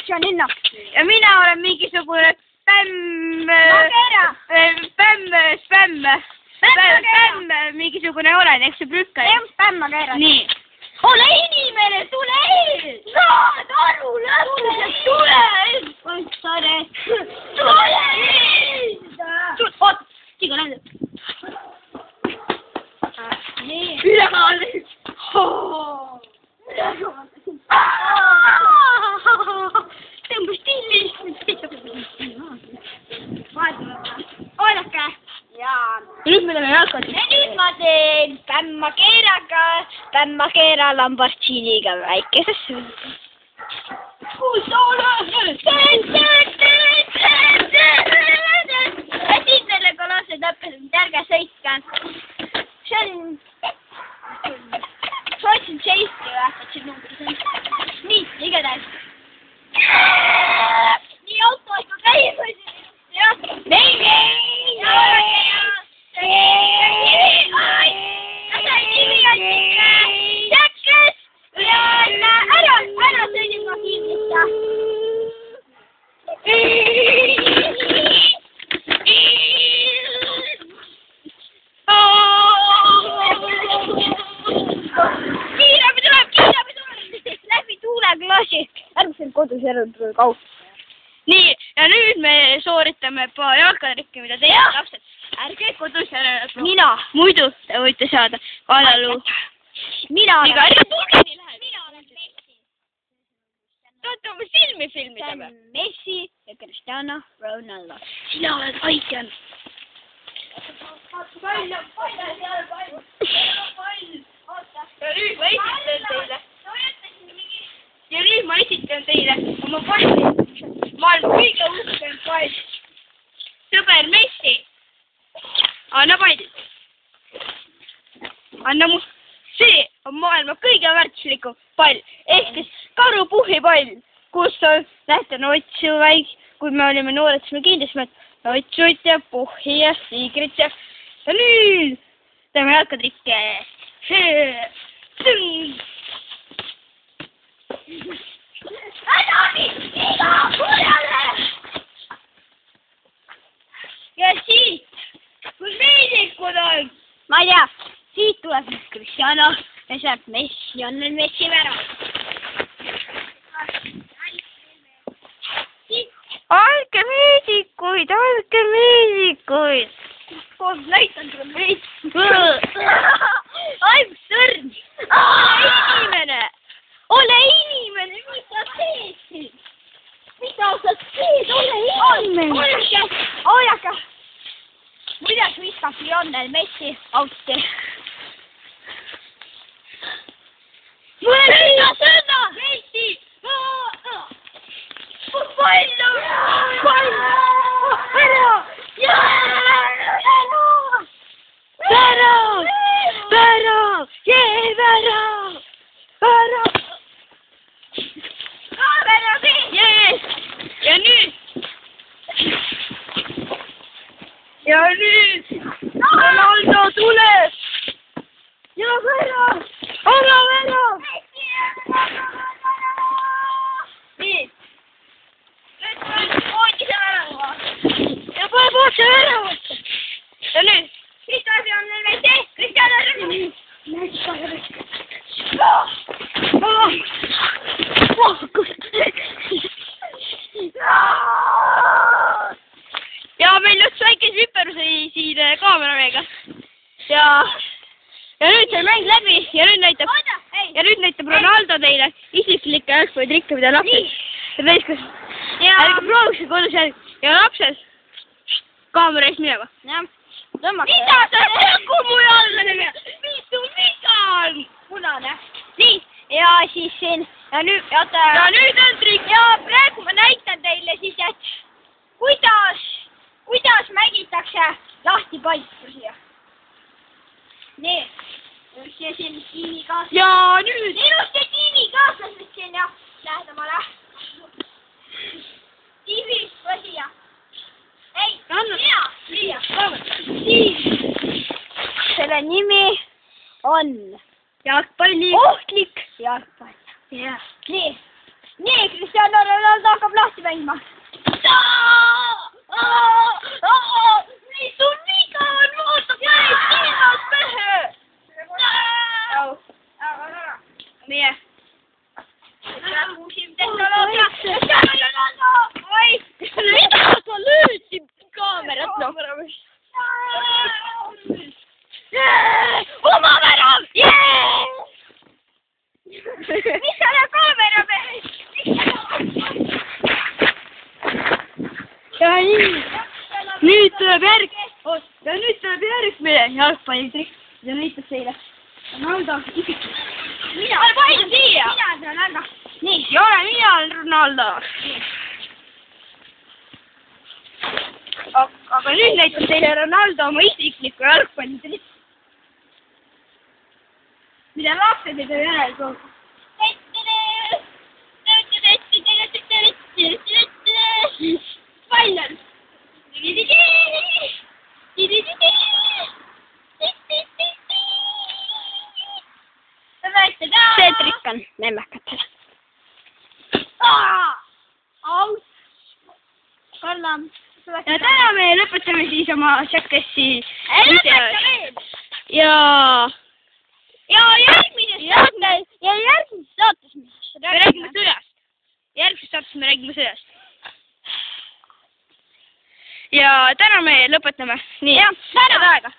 Janina. Ja mina olen mingisugune spämm, mingisugune olen, eks see plükka. Spämm Magera. Nii. Ole inimene, tule ees! Saad aru, lõpuks tule ees! Tule ees! Oot, siga näidab. Ülekaal! Tõmbus tilli! Oodake! Ja nüüd me teeme jalkad. Ja nüüd ma teen Spämm Magera Lamborghiniga väikeses sõidu. Kus ole? Ja siin selle kolosseid õppesid, ärge sõitke. See on... Sootsin Chase ju ähtasid numbris. Nii, igatahes. Nii auto ikka käib. Ära sõidin ma kiirista. Kiirabi tuleb. Läbi tuuleklaasi. Ärgusel kodus järel kaus. Nii, ja nüüd me sooritame paar jalkatrikke, mida teie lapsed. Ärge kodus järele. Mina. Muidu te võite saada kaelalu. Mina olen. Ärge tulge nii läheb. Mina olen Messi. Tahate oma silmi filmida See on Messi ja Cristiano Ronaldo. Sina oled haige. Ja nüüd ma esitan teile oma palli. Maailma kõige uhkem pall. Sõber Messi. Anna pall. Anna mu. See on maailma kõige väärtuslikum pall. Ehk siis karupuhipall, kus on, näete, notsu väik. Kui me olime noored, siis me kindlasime, et notsud ja puhhi ja siigrid ja nüüd teeme jalkatrikke. Ja siit, kus meedikud on? Ma ei tea, siit tuleb Cristiano ja sealt Messi on nüüd Messi värav. Andke meedikuid, andke meedikuid. Koos näitan sulle meedikuid. Ai, mis sõrm. Ole inimene, mis sa teed? Mida sa teed? Ole inimene. Oodake. Kuidas viskab Lionel Messi auti? Sõna! Messi! Palju! Ja nüüd Ronaldo tuleb! Ja värav! Ära värav! Nii! Nüüd tuleb poodise värava! Ja paneb otse väravasse! Ja nüüd! Cristiano on meil see! Cristiano on! Ja meil just väike süperus oli siin kaamerameega. Ja nüüd see mäng läbi ja nüüd näitab Ronaldo teile isiklikke jalgpallitrikke, mida lapsed täiskas. Ärge prooviks kodus ja lapsed kaamera ees minema. Mida sa teed? Kumu alla tegema? Mitu viga on? Punane. Nii, ja siis siin. Ja nüüd on trikk. Ja praegu ma näitan teile siis, et kuidas mängitakse lahti palli. Nii. Ja siin tiimikaaslased. Ja nüüd. Ilusti tiimikaaslased siin ja lähedamale. Tiimi, võsiya. Ei, Liia. Selle nimi on jalgpalli. Ohtlik jalgpall. Jah. Nii, Cristiano Ronaldo, uuesti mängima. Mis sul viga on? Vaata päris silmad pähe! Meie. Uusim tehnoloogia! Oi! Mida sa löösid kaamerat, noh? Oma värav! Mis selle kaamera peal? Ja nii. Nüüd tuleb järgmine jalgpallitrikk. Ja näitab teile. Ronaldo. Mina olen siia! Mina olen Ronaldo. Nii, ja olen mina Ronaldo. Aga nüüd näitab teile Ronaldo oma isiklikku jalgpallitrikk. Mida lapsed ei tee järel kogu. Pall on. See trikk on lemmekatele. Karla. Ja täna me lõpetame siis oma Jackassi Lõpeta veel! ja järgmises saates me räägime sõjast. Järgmises saates me räägime sõjast. Ja täna me lõpetame. Nii, täna aega.